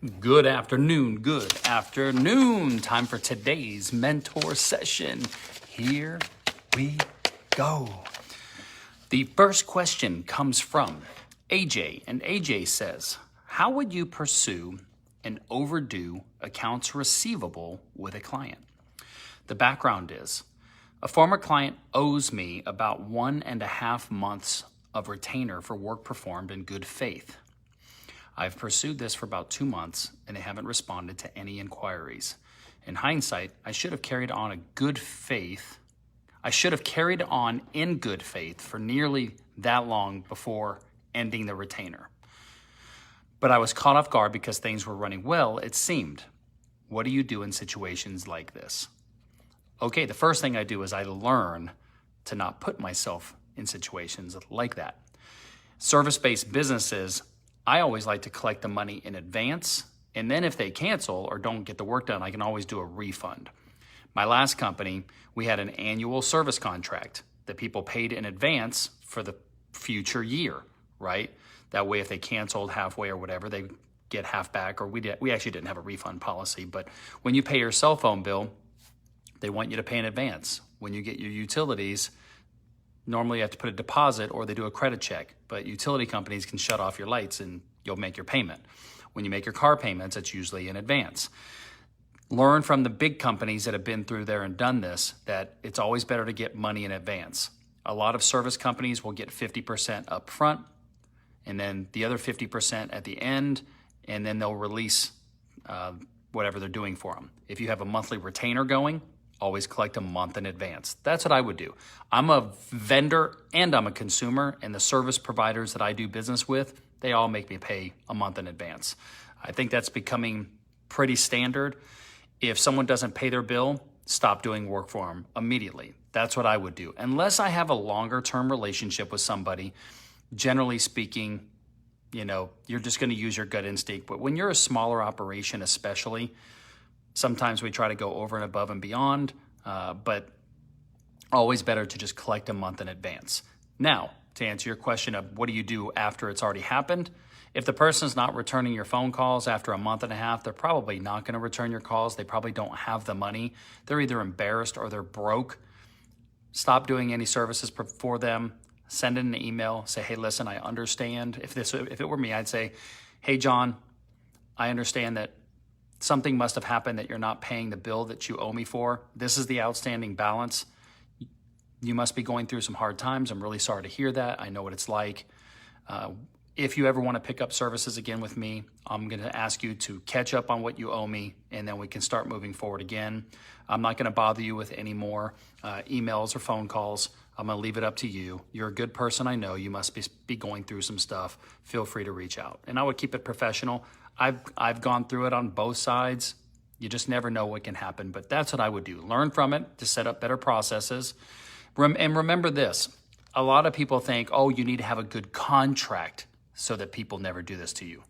Good afternoon. Time for today's mentor session. Here we go. The first question comes from AJ, and AJ says, how would you pursue an overdue accounts receivable with a client? The background is, a former client owes me about 1.5 months of retainer for work performed in good faith. I've pursued this for about 2 months and they haven't responded to any inquiries. In hindsight, I should have carried on in good faith for nearly that long before ending the retainer. But I was caught off guard because things were running well, it seemed. What do you do in situations like this? Okay, the first thing I do is I learn to not put myself in situations like that. Service-based businesses, I always like to collect the money in advance, and then if they cancel or don't get the work done, I can always do a refund. My last company, we had an annual service contract that people paid in advance for the future year, right? That way if they canceled halfway or whatever, they get half back, or we actually didn't have a refund policy, but when you pay your cell phone bill, they want you to pay in advance. When you get your utilities, normally you have to put a deposit or they do a credit check, but utility companies can shut off your lights and you'll make your payment. When you make your car payments, it's usually in advance. Learn from the big companies that have been through there and done this, that it's always better to get money in advance. A lot of service companies will get 50% up front and then the other 50% at the end, and then they'll release whatever they're doing for them. If you have a monthly retainer going, always collect a month in advance. That's what I would do. I'm a vendor and I'm a consumer, and the service providers that I do business with, they all make me pay a month in advance. I think that's becoming pretty standard. If someone doesn't pay their bill, stop doing work for them immediately. That's what I would do. Unless I have a longer term relationship with somebody, generally speaking, you're just gonna use your gut instinct. But when you're a smaller operation especially, sometimes we try to go over and above and beyond, but always better to just collect a month in advance. Now, to answer your question of what do you do after it's already happened, if the person's not returning your phone calls after a month and a half, they're probably not gonna return your calls. They probably don't have the money. They're either embarrassed or they're broke. Stop doing any services for them. Send in an email, say, hey, listen, I understand. If it were me, I'd say, hey, John, I understand that something must have happened that you're not paying the bill that you owe me for. This is the outstanding balance. You must be going through some hard times. I'm really sorry to hear that. I know what it's like. If you ever want to pick up services again with me, I'm going to ask you to catch up on what you owe me, and then we can start moving forward again. I'm not going to bother you with any more emails or phone calls. I'm going to leave it up to you. You're a good person, I know. You must be going through some stuff. Feel free to reach out. And I would keep it professional. I've gone through it on both sides. You just never know what can happen, but that's what I would do. Learn from it to set up better processes. And remember this, a lot of people think, oh, you need to have a good contract so that people never do this to you.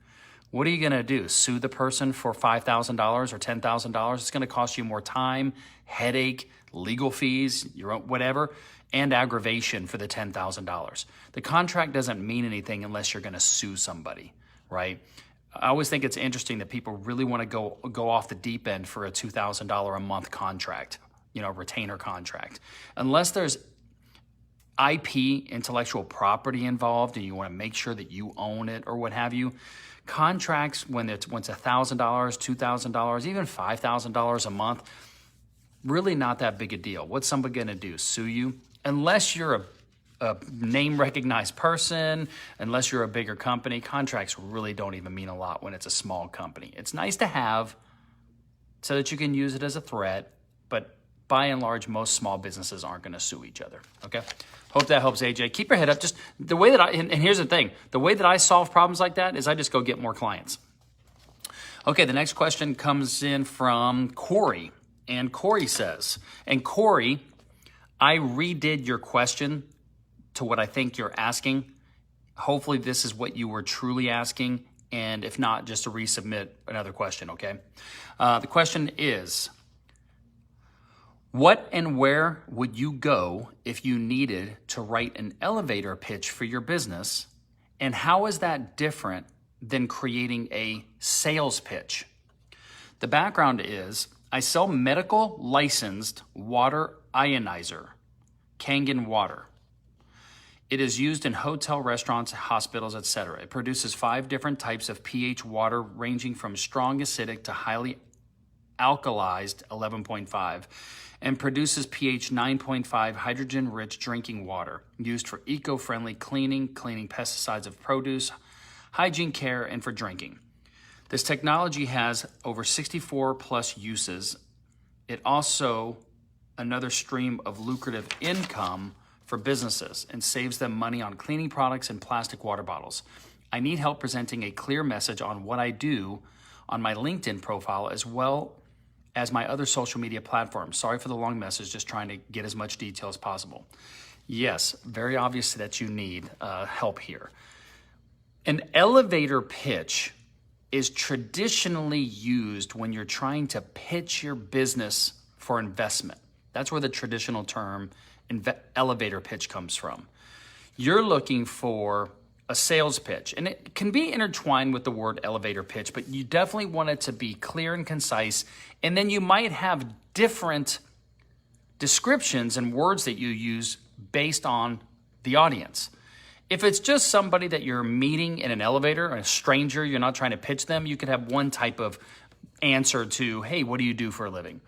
What are you gonna do? Sue the person for $5,000 or $10,000? It's gonna cost you more time, headache, legal fees, your own, whatever, and aggravation for the $10,000. The contract doesn't mean anything unless you're gonna sue somebody, right? I always think it's interesting that people really want to go off the deep end for a $2,000 a month contract, retainer contract. Unless there's IP, intellectual property involved, and you want to make sure that you own it or what have you, contracts when it's $1,000, $2,000, even $5,000 a month, really not that big a deal. What's somebody going to do? Sue you? Unless you're a name recognized person, unless you're a bigger company, contracts really don't even mean a lot when it's a small company. It's nice to have so that you can use it as a threat, but by and large, most small businesses aren't going to sue each other, okay? Hope that helps, AJ. Keep your head up. Just the way that and here's the thing, the way that I solve problems like that is I just go get more clients. Okay, the next question comes in from Corey, and Corey says, and Corey, I redid your question to what I think you're asking. Hopefully this is what you were truly asking, and if not, just to resubmit another question, okay? The question is, what and where would you go if you needed to write an elevator pitch for your business, and how is that different than creating a sales pitch. The background is I sell medical licensed water ionizer, Kangen water. It is used in hotel, restaurants, hospitals, etc. It produces 5 different types of pH water ranging from strong acidic to highly alkalized 11.5 and produces pH 9.5 hydrogen-rich drinking water used for eco-friendly cleaning pesticides of produce, hygiene care, and for drinking. This technology has over 64 plus uses. It also another stream of lucrative income for businesses and saves them money on cleaning products and plastic water bottles. I need help presenting a clear message on what I do on my LinkedIn profile as well as my other social media platforms. Sorry for the long message, just trying to get as much detail as possible. Yes, very obvious that you need help here. An elevator pitch is traditionally used when you're trying to pitch your business for investment. That's where the traditional term elevator pitch comes from. You're looking for a sales pitch, and it can be intertwined with the word elevator pitch, but you definitely want it to be clear and concise, and then you might have different descriptions and words that you use based on the audience. If it's just somebody that you're meeting in an elevator, a stranger, you're not trying to pitch them, you could have one type of answer to, hey, what do you do for a living?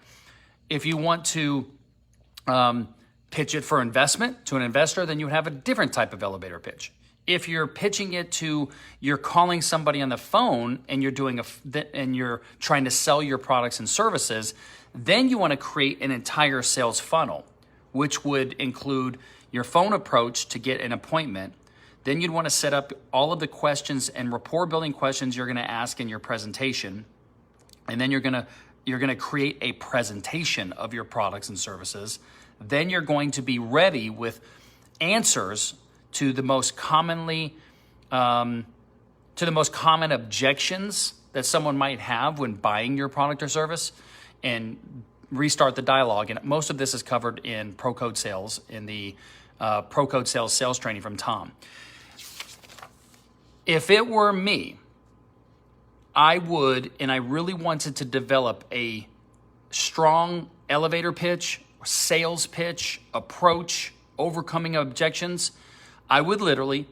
If you want to pitch it for investment to an investor, then you would have a different type of elevator pitch. If you're pitching it to, you're calling somebody on the phone and you're trying to sell your products and services, then you want to create an entire sales funnel, which would include your phone approach to get an appointment. Then you'd want to set up all of the questions and rapport building questions you're going to ask in your presentation. And then you're going to create a presentation of your products and services. Then you're going to be ready with answers to the most common objections that someone might have when buying your product or service, and restart the dialogue. And most of this is covered in Pro Code Sales, in the Pro Code Sales training from Tom. If it were me, I would, and I really wanted to develop a strong elevator pitch, sales pitch, approach, overcoming objections, I would literally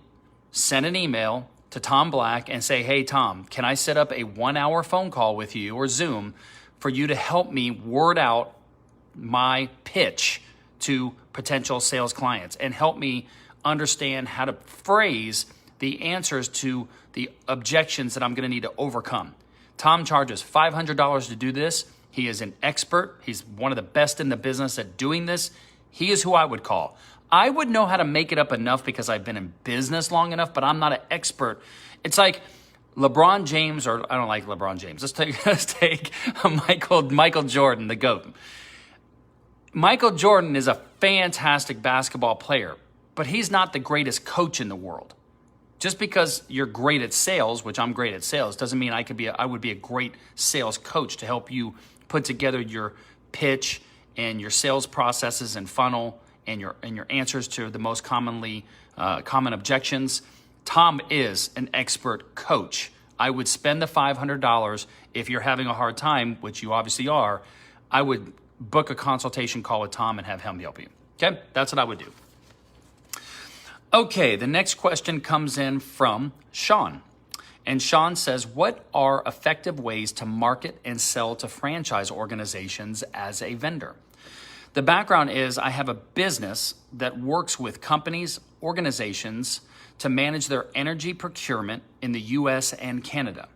send an email to Tom Black and say, hey, Tom, can I set up a 1-hour phone call with you or Zoom for you to help me word out my pitch to potential sales clients and help me understand how to phrase the answers to the objections that I'm going to need to overcome. Tom charges $500 to do this. He is an expert. He's one of the best in the business at doing this. He is who I would call. I would know how to make it up enough because I've been in business long enough, but I'm not an expert. It's like LeBron James, or I don't like LeBron James. Let's take Michael Jordan, the GOAT. Michael Jordan is a fantastic basketball player, but he's not the greatest coach in the world. Just because you're great at sales, which I'm great at sales, doesn't mean I would be a great sales coach to help you put together your pitch and your sales processes and funnel and your answers to the most common objections. Tom is an expert coach. I would spend the $500 if you're having a hard time, which you obviously are. I would book a consultation call with Tom and have him help you. Okay, that's what I would do. Okay, the next question comes in from Shawn. And Shawn says, what are effective ways to market and sell to franchise organizations as a vendor? The background is I have a business that works with companies, organizations to manage their energy procurement in the US and Canada.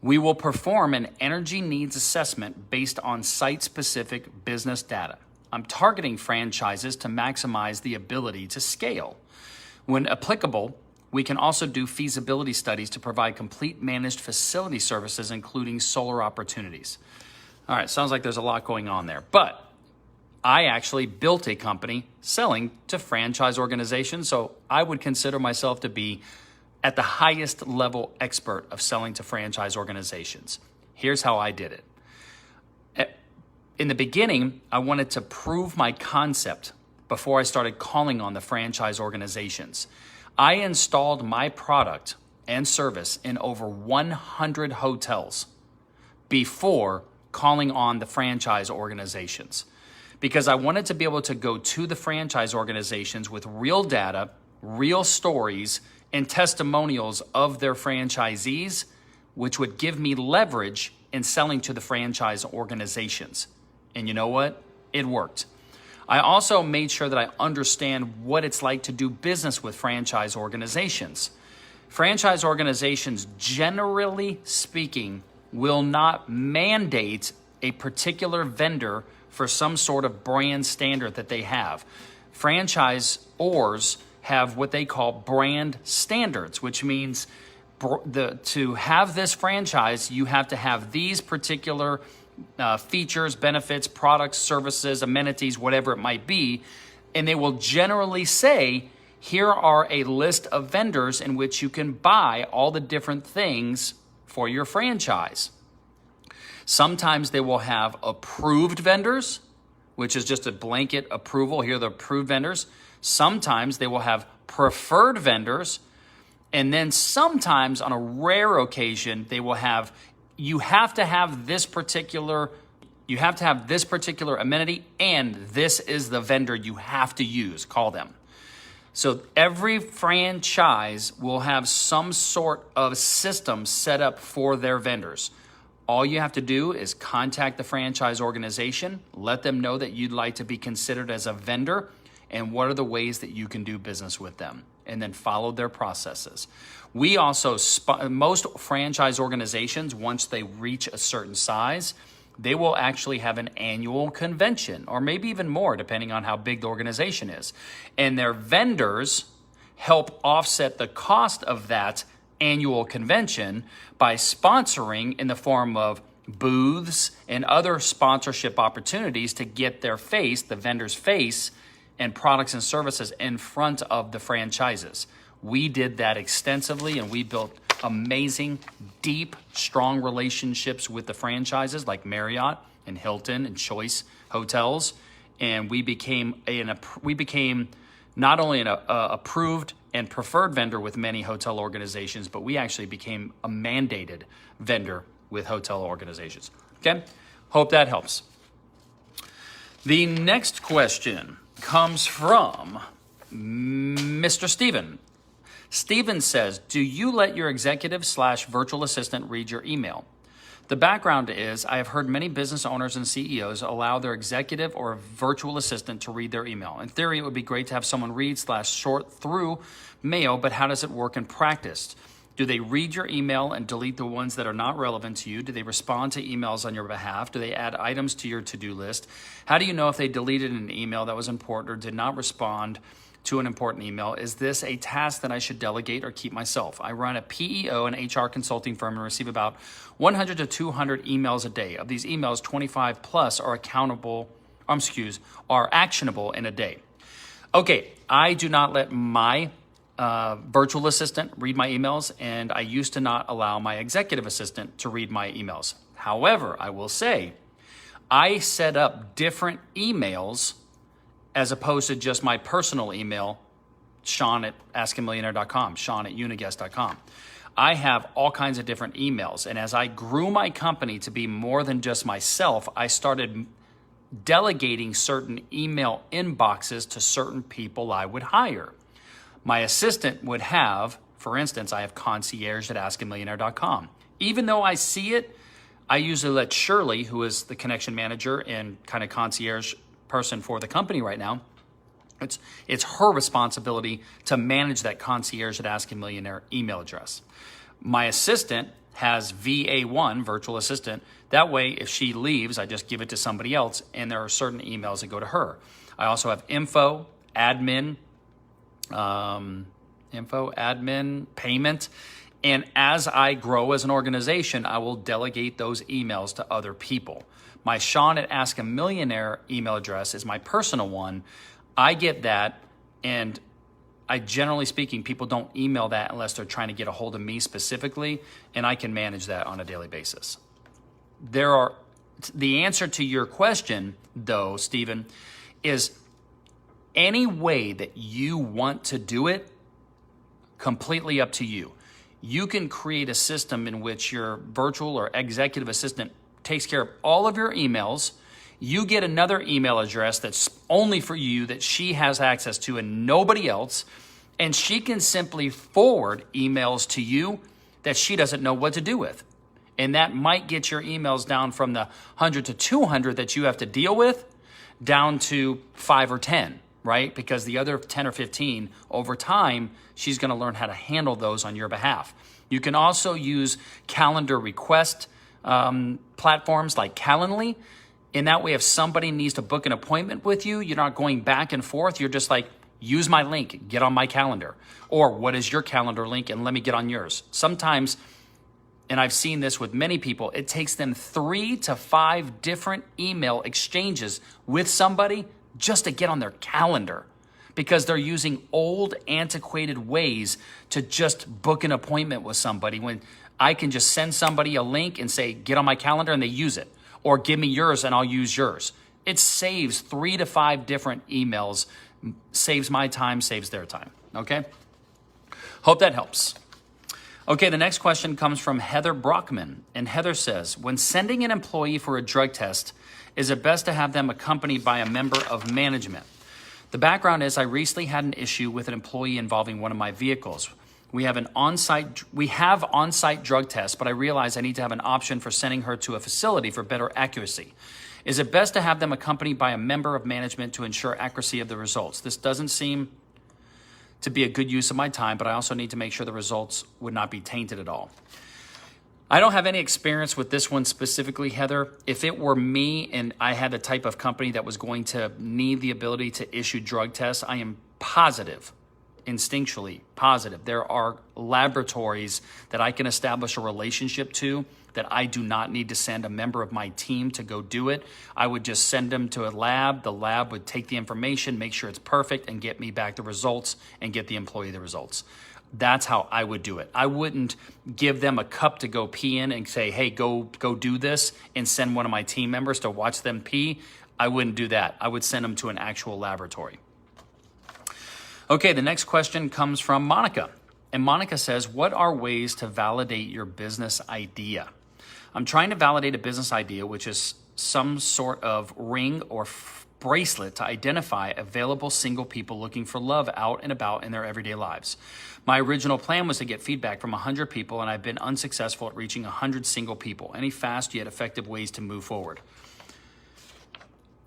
We will perform an energy needs assessment based on site-specific business data. I'm targeting franchises to maximize the ability to scale. When applicable, we can also do feasibility studies to provide complete managed facility services, including solar opportunities. All right, sounds like there's a lot going on there, but I actually built a company selling to franchise organizations, so I would consider myself to be at the highest level expert of selling to franchise organizations. Here's how I did it. In the beginning, I wanted to prove my concept before I started calling on the franchise organizations. I installed my product and service in over 100 hotels before calling on the franchise organizations, because I wanted to be able to go to the franchise organizations with real data, real stories, and testimonials of their franchisees, which would give me leverage in selling to the franchise organizations. And you know what? It worked. I also made sure that I understand what it's like to do business with franchise organizations. Franchise organizations, generally speaking, will not mandate a particular vendor for some sort of brand standard that they have. Franchisors have what they call brand standards, which means to have this franchise, you have to have these particular features, benefits, products, services, amenities, whatever it might be. And they will generally say, here are a list of vendors in which you can buy all the different things for your franchise. Sometimes they will have approved vendors, which is just a blanket approval. Here are the approved vendors. Sometimes they will have preferred vendors. And then sometimes, on a rare occasion, they will have, you have to have this particular amenity, and this is the vendor you have to use, call them. So every franchise will have some sort of system set up for their vendors. All you have to do is contact the franchise organization, let them know that you'd like to be considered as a vendor, and what are the ways that you can do business with them, and then follow their processes. We also, most franchise organizations, once they reach a certain size, they will actually have an annual convention, or maybe even more, depending on how big the organization is. And their vendors help offset the cost of that annual convention by sponsoring in the form of booths and other sponsorship opportunities to get their face, the vendor's face, and products and services in front of the franchises. We did that extensively, and we built amazing, deep, strong relationships with the franchises like Marriott and Hilton and Choice Hotels. And we became not only an approved and preferred vendor with many hotel organizations, but we actually became a mandated vendor with hotel organizations. Okay, hope that helps. The next question comes from Mr. Steven. Steven says, do you let your executive/virtual assistant read your email? The background is I have heard many business owners and CEOs allow their executive or virtual assistant to read their email. In theory, it would be great to have someone read/sort through mail, but how does it work in practice? Do they read your email and delete the ones that are not relevant to you? Do they respond to emails on your behalf? Do they add items to your to-do list? How do you know if they deleted an email that was important or did not respond to an important email? Is this a task that I should delegate or keep myself? I run a PEO and HR consulting firm and receive about 100 to 200 emails a day. Of these emails, 25 plus are actionable in a day. Okay, I do not let my virtual assistant read my emails, and I used to not allow my executive assistant to read my emails. However, I will say, I set up different emails as opposed to just my personal email, Shawn@askamillionaire.com, Shawn@uniguest.com. I have all kinds of different emails. And as I grew my company to be more than just myself, I started delegating certain email inboxes to certain people I would hire. My assistant would have, for instance, I have concierge@askamillionaire.com. Even though I see it, I usually let Shirley, who is the connection manager and kind of concierge person for the company right now, it's her responsibility to manage that concierge@askamillionaire email address. My assistant has VA1, virtual assistant. That way, if she leaves, I just give it to somebody else, and there are certain emails that go to her. I also have info, admin, payment. And as I grow as an organization, I will delegate those emails to other people. My Shawn@askamillionaire email address is my personal one. I get that, and I generally speaking, people don't email that unless they're trying to get a hold of me specifically, and I can manage that on a daily basis. The answer to your question, though, Stephen, is any way that you want to do it, completely up to you. you can create a system in which your virtual or executive assistant takes care of all of your emails. You get another email address that's only for you, that she has access to and nobody else. And she can simply forward emails to you that she doesn't know what to do with. And that might get your emails down from the 100 to 200 that you have to deal with down to 5 or 10, right? Because the other 10 or 15 over time, she's going to learn how to handle those on your behalf. You can also use calendar request platforms like Calendly. In that way, if somebody needs to book an appointment with you, you're not going back and forth. You're just like, use my link, get on my calendar. Or what is your calendar link, and let me get on yours. Sometimes, and I've seen this with many people, it takes them 3 to 5 different email exchanges with somebody just to get on their calendar, because they're using old, antiquated ways to just book an appointment with somebody, when I can just send somebody a link and say, get on my calendar, and they use it. Or give me yours and I'll use yours. It saves 3 to 5 different emails, saves my time, saves their time, okay? Hope that helps. Okay, the next question comes from Heather Brockman. And Heather says, when sending an employee for a drug test, is it best to have them accompanied by a member of management? The background is I recently had an issue with an employee involving one of my vehicles. We have on-site drug tests, but I realize I need to have an option for sending her to a facility for better accuracy. Is it best to have them accompanied by a member of management to ensure accuracy of the results? This doesn't seem to be a good use of my time, but I also need to make sure the results would not be tainted at all. I don't have any experience with this one specifically, Heather. If it were me and I had the type of company that was going to need the ability to issue drug tests, I am positive, instinctually positive, there are laboratories that I can establish a relationship to that I do not need to send a member of my team to go do it. I would just send them to a lab. The lab would take the information, make sure it's perfect, and get me back the results and get the employee the results. That's how I would do it. I wouldn't give them a cup to go pee in and say, hey, go do this, and send one of my team members to watch them pee. I wouldn't do that. I would send them to an actual laboratory. Okay, the next question comes from Monica. And Monica says, what are ways to validate your business idea? I'm trying to validate a business idea, which is some sort of ring or bracelet to identify available single people looking for love out and about in their everyday lives. My original plan was to get feedback from 100 people, and I've been unsuccessful at reaching 100 single people. Any fast yet effective ways to move forward?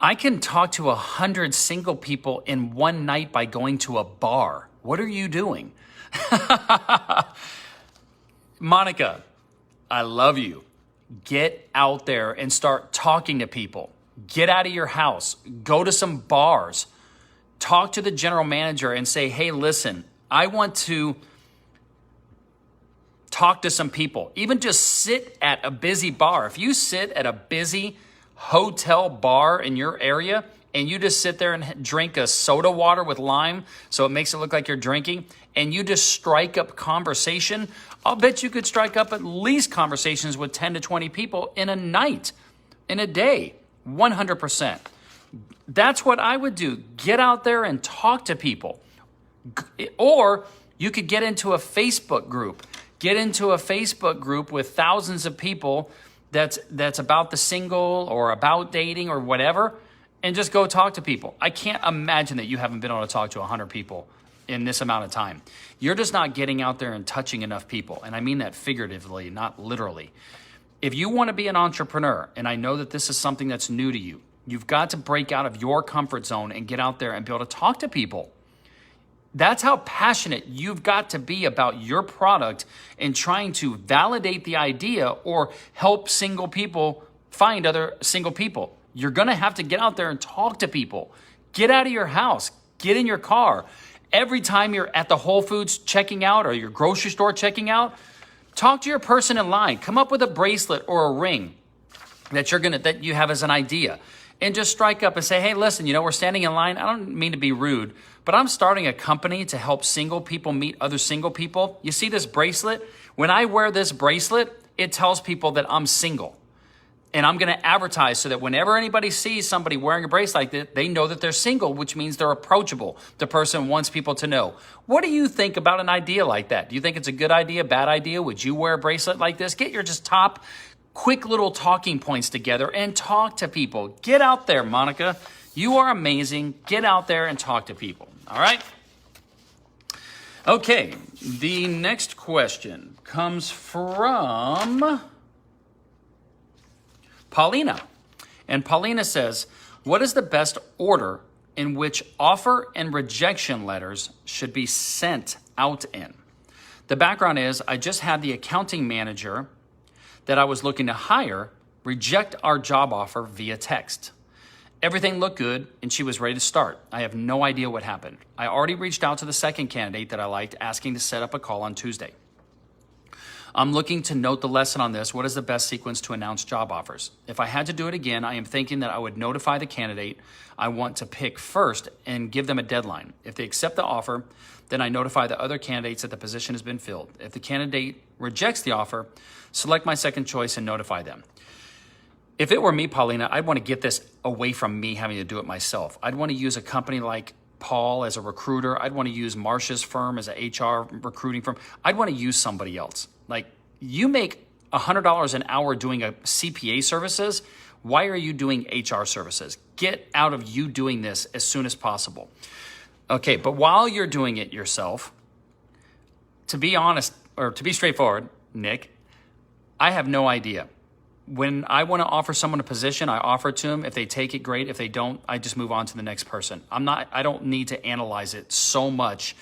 I can talk to 100 single people in one night by going to a bar. What are you doing? Monica, I love you. Get out there and start talking to people. Get out of your house. Go to some bars. Talk to the general manager and say, hey, listen, I want to talk to some people. Even just sit at a busy bar. If you sit at a busy hotel bar in your area and you just sit there and drink a soda water with lime so it makes it look like you're drinking, and you just strike up conversation, I'll bet you could strike up at least conversations with 10 to 20 people in a night, in a day, 100%. That's what I would do. Get out there and talk to people. Or you could get into a Facebook group. Get into a Facebook group with thousands of people that's about the single or about dating or whatever, and just go talk to people. I can't imagine that you haven't been able to talk to 100 people in this amount of time. You're just not getting out there and touching enough people. And I mean that figuratively, not literally. If you want to be an entrepreneur, and I know that this is something that's new to you, you've got to break out of your comfort zone and get out there and be able to talk to people. That's how passionate you've got to be about your product and trying to validate the idea or help single people find other single people. You're going to have to get out there and talk to people. Get out of your house. Get in your car. Every time you're at the Whole Foods checking out or your grocery store checking out, talk to your person in line. Come up with a bracelet or a ring that you have as an idea, and just strike up and say, hey, listen, we're standing in line. I don't mean to be rude, but I'm starting a company to help single people meet other single people. You see this bracelet? When I wear this bracelet, it tells people that I'm single. And I'm going to advertise so that whenever anybody sees somebody wearing a bracelet like that, they know that they're single, which means they're approachable. The person wants people to know. What do you think about an idea like that? Do you think it's a good idea, bad idea? Would you wear a bracelet like this? Get your just top quick little talking points together and talk to people. Get out there, Monica. You are amazing. Get out there and talk to people. All right? Okay, the next question comes from Paulina. And Paulina says, what is the best order in which offer and rejection letters should be sent out in? The background is I just had the accounting manager that I was looking to hire reject our job offer via text. Everything looked good and she was ready to start. I have no idea what happened. I already reached out to the second candidate that I liked, asking to set up a call on Tuesday. I'm looking to note the lesson on this. What is the best sequence to announce job offers? If I had to do it again, I am thinking that I would notify the candidate I want to pick first and give them a deadline. If they accept the offer, then I notify the other candidates that the position has been filled. If the candidate rejects the offer, select my second choice and notify them. If it were me, Paulina, I'd want to get this away from me having to do it myself. I'd want to use a company like Paul as a recruiter. I'd want to use Marcia's firm as an HR recruiting firm. I'd want to use somebody else. Like, you make $100 an hour doing a CPA services. Why are you doing HR services? Get out of you doing this as soon as possible. Okay, but while you're doing it yourself, to be honest, or to be straightforward, Nick, I have no idea. When I want to offer someone a position, I offer it to them. If they take it, great. If they don't, I just move on to the next person. I don't need to analyze it so much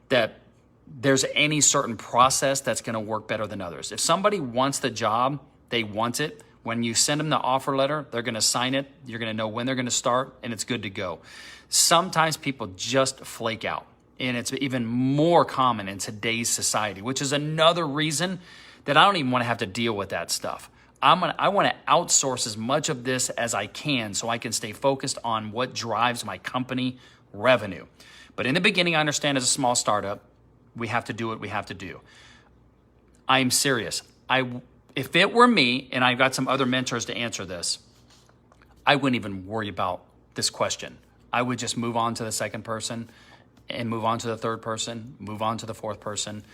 that there's any certain process that's going to work better than others. If somebody wants the job, they want it. When you send them the offer letter, they're going to sign it. You're going to know when they're going to start, and it's good to go. Sometimes people just flake out, and it's even more common in today's society, which is another reason that I don't even want to have to deal with that stuff. I want to outsource as much of this as I can so I can stay focused on what drives my company revenue. But in the beginning, I understand as a small startup, we have to do what we have to do. I'm serious. If it were me, and I've got some other mentors to answer this, I wouldn't even worry about this question. I would just move on to the second person and move on to the third person, move on to the fourth person.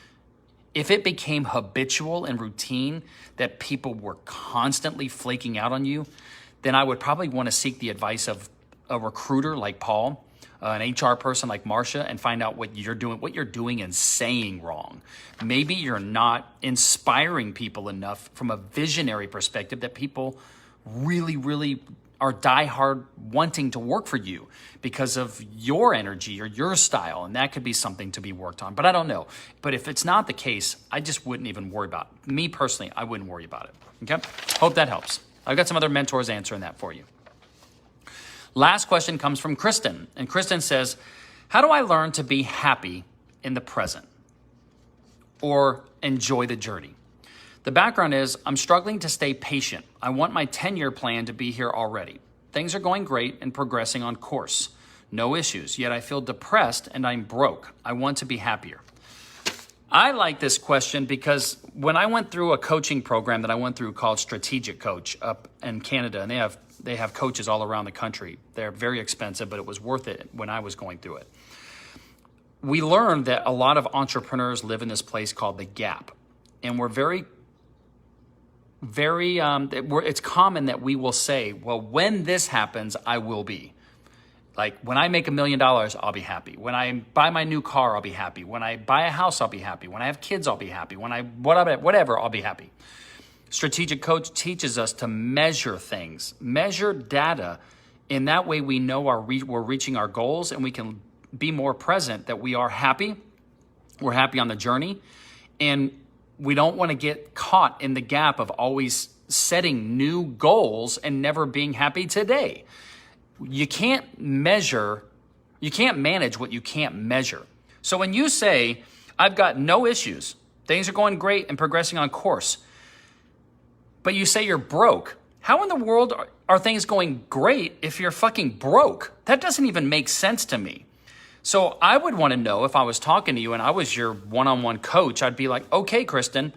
If it became habitual and routine that people were constantly flaking out on you, then I would probably want to seek the advice of a recruiter like Paul, an HR person like Marcia, and find out what you're doing and saying wrong. Maybe you're not inspiring people enough from a visionary perspective that people really, really are diehard wanting to work for you because of your energy or your style, and that could be something to be worked on. But I don't know. But if it's not the case, I just wouldn't even worry about it. Me personally, I wouldn't worry about it. Okay? Hope that helps. I've got some other mentors answering that for you. Last question comes from Kristen, and Kristen says, how do I learn to be happy in the present or enjoy the journey? The background is I'm struggling to stay patient. I want my 10-year plan to be here already. Things are going great and progressing on course. No issues, yet I feel depressed and I'm broke. I want to be happier. I like this question because when I went through a coaching program that I went through called Strategic Coach up in Canada, and they have coaches all around the country. They're very expensive, but it was worth it when I was going through it. We learned that a lot of entrepreneurs live in this place called the gap. And we're it's common that we will say, well, when this happens, I will be. Like, when I make $1 million, I'll be happy. When I buy my new car, I'll be happy. When I buy a house, I'll be happy. When I have kids, I'll be happy. Whatever, I'll be happy. Strategic Coach teaches us to measure things, measure data. In that way, we know we're reaching our goals, and we can be more present that we are happy. We're happy on the journey. And we don't want to get caught in the gap of always setting new goals and never being happy today. You can't manage what you can't measure. So when you say, I've got no issues, things are going great and progressing on course, but you say you're broke, how in the world are things going great if you're fucking broke? That doesn't even make sense to me. So I would want to know, if I was talking to you and I was your one-on-one coach, I'd be like, okay, Kristen,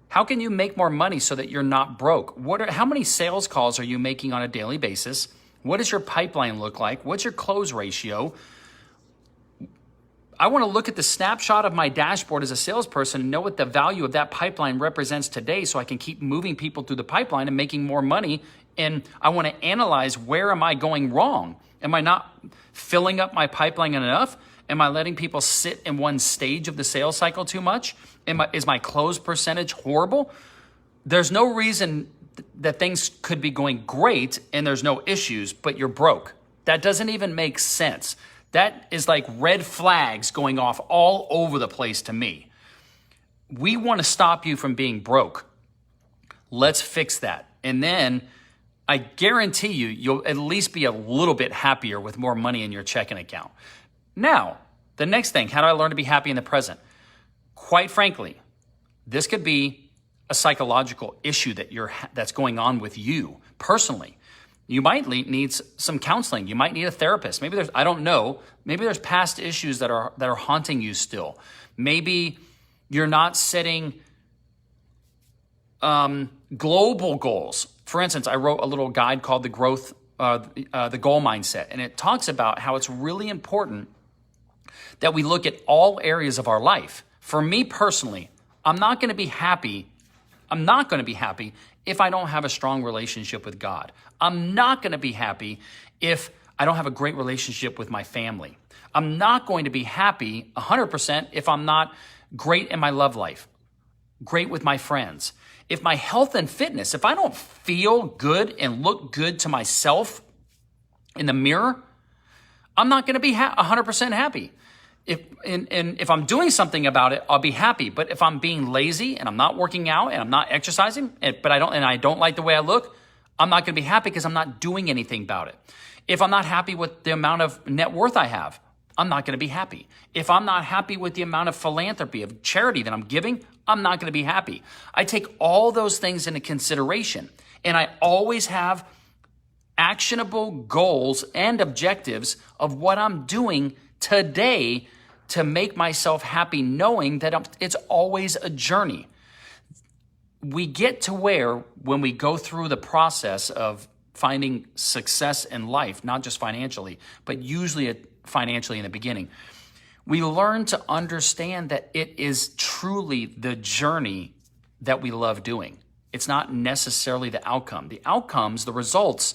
How can you make more money so that you're not broke? How many sales calls are you making on a daily basis? What does your pipeline look like? What's your close ratio? I want to look at the snapshot of my dashboard as a salesperson and know what the value of that pipeline represents today so I can keep moving people through the pipeline and making more money. And I want to analyze, where am I going wrong? Am I not filling up my pipeline enough? Am I letting people sit in one stage of the sales cycle too much? Is my close percentage horrible? There's no reason that things could be going great and there's no issues, but you're broke. That doesn't even make sense. That is like red flags going off all over the place to me. We want to stop you from being broke. Let's fix that. And then I guarantee you'll at least be a little bit happier with more money in your checking account. Now, the next thing, how do I learn to be happy in the present? Quite frankly, this could be a psychological issue that's going on with you personally. You might need some counseling. You might need a therapist. Maybe I don't know. Maybe there's past issues that are haunting you still. Maybe you're not setting global goals. For instance, I wrote a little guide called the Goal Mindset, and it talks about how it's really important that we look at all areas of our life. For me personally, I'm not going to be happy if I don't have a strong relationship with God. I'm not going to be happy if I don't have a great relationship with my family. I'm not going to be happy 100% if I'm not great in my love life, great with my friends. If my health and fitness, if I don't feel good and look good to myself in the mirror, I'm not going to be 100% happy. If I'm doing something about it, I'll be happy. But if I'm being lazy and I'm not working out and I'm not exercising, but I don't like the way I look, I'm not going to be happy because I'm not doing anything about it. If I'm not happy with the amount of net worth I have, I'm not going to be happy. If I'm not happy with the amount of philanthropy, of charity that I'm giving, I'm not going to be happy. I take all those things into consideration, and I always have actionable goals and objectives of what I'm doing today to make myself happy, knowing that it's always a journey. We get to where, when we go through the process of finding success in life, not just financially, but usually financially in the beginning, we learn to understand that it is truly the journey that we love doing. It's not necessarily the outcome. The outcomes, the results,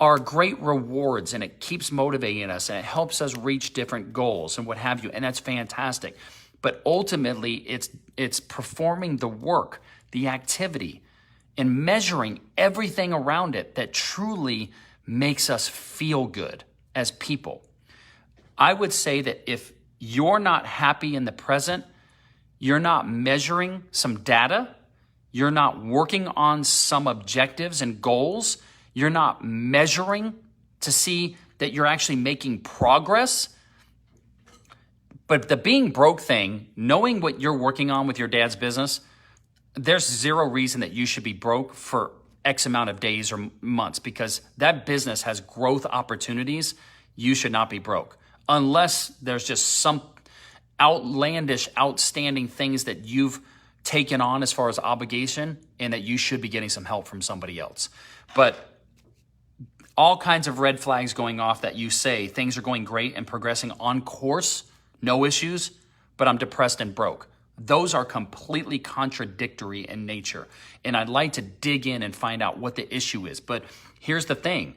are great rewards, and it keeps motivating us, and it helps us reach different goals and what have you, and that's fantastic. But ultimately, it's performing the work, the activity, and measuring everything around it that truly makes us feel good as people. I would say that if you're not happy in the present, you're not measuring some data, you're not working on some objectives and goals, you're not measuring to see that you're actually making progress. But the being broke thing, knowing what you're working on with your dad's business, there's zero reason that you should be broke for X amount of days or months, because that business has growth opportunities. You should not be broke unless there's just some outlandish, outstanding things that you've taken on as far as obligation, and that you should be getting some help from somebody else. But all kinds of red flags going off that you say things are going great and progressing on course, no issues, but I'm depressed and broke. Those are completely contradictory in nature. And I'd like to dig in and find out what the issue is. But here's the thing.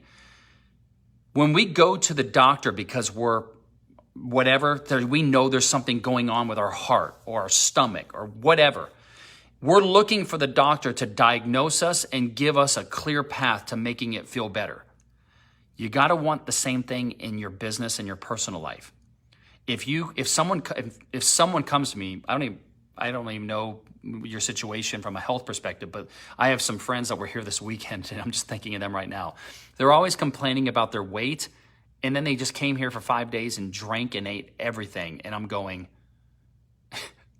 When we go to the doctor because we know there's something going on with our heart or our stomach or whatever, we're looking for the doctor to diagnose us and give us a clear path to making it feel better. You got to want the same thing in your business and your personal life. If someone comes to me, I don't even know your situation from a health perspective, but I have some friends that were here this weekend, and I'm just thinking of them right now. They're always complaining about their weight, and then they just came here for 5 days and drank and ate everything, and I'm going,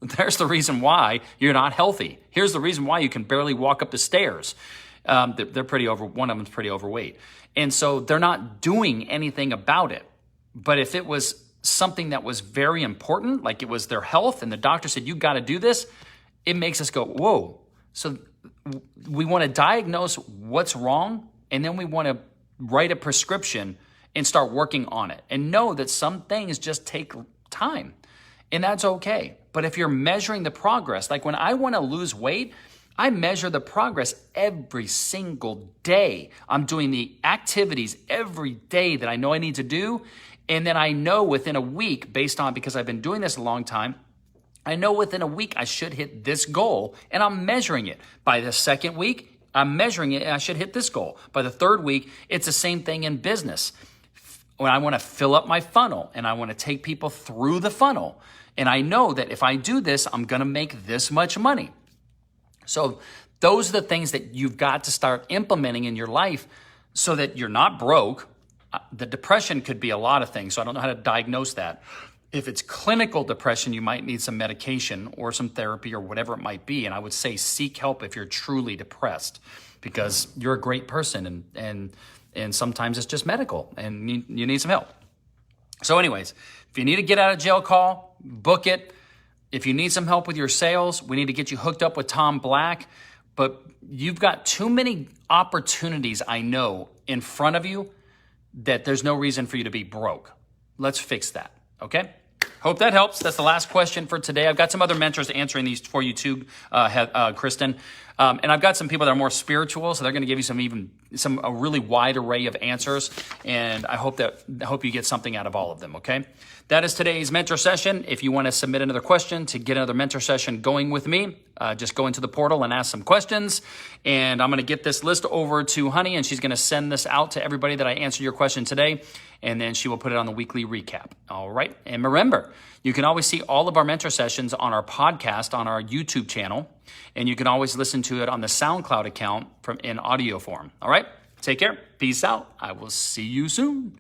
there's the reason why you're not healthy. Here's the reason why you can barely walk up the stairs. They're one of them's pretty overweight. And so they're not doing anything about it. But if it was something that was very important, like it was their health, and the doctor said, you got to do this, it makes us go, whoa, So we want to diagnose what's wrong, and then we want to write a prescription and start working on it. And know that some things just take time, and that's okay. But if you're measuring the progress, like when I want to lose weight, I measure the progress every single day. I'm doing the activities every day that I know I need to do. And then I know within a week, because I've been doing this a long time, I know within a week I should hit this goal, and I'm measuring it. By the second week, I'm measuring it and I should hit this goal. By the third week, it's the same thing in business. When I want to fill up my funnel and I want to take people through the funnel, and I know that if I do this, I'm going to make this much money. So those are the things that you've got to start implementing in your life so that you're not broke. The depression could be a lot of things, so I don't know how to diagnose that. If it's clinical depression, you might need some medication or some therapy or whatever it might be. And I would say seek help if you're truly depressed, because you're a great person, and sometimes it's just medical and you need some help. So anyways, if you need a get out of jail call, book it. If you need some help with your sales, we need to get you hooked up with Tom Black. But you've got too many opportunities, I know, in front of you that there's no reason for you to be broke. Let's fix that, okay? Hope that helps. That's the last question for today. I've got some other mentors answering these for you too, Kristen. And I've got some people that are more spiritual, so they're going to give you a really wide array of answers. And I hope you get something out of all of them, okay? That is today's mentor session. If you want to submit another question to get another mentor session going with me, just go into the portal and ask some questions. And I'm going to get this list over to Honey, and she's going to send this out to everybody that I answered your question today. And then she will put it on the weekly recap. All right. And remember, you can always see all of our mentor sessions on our podcast, on our YouTube channel. And you can always listen to it on the SoundCloud account in audio form. All right. Take care. Peace out. I will see you soon.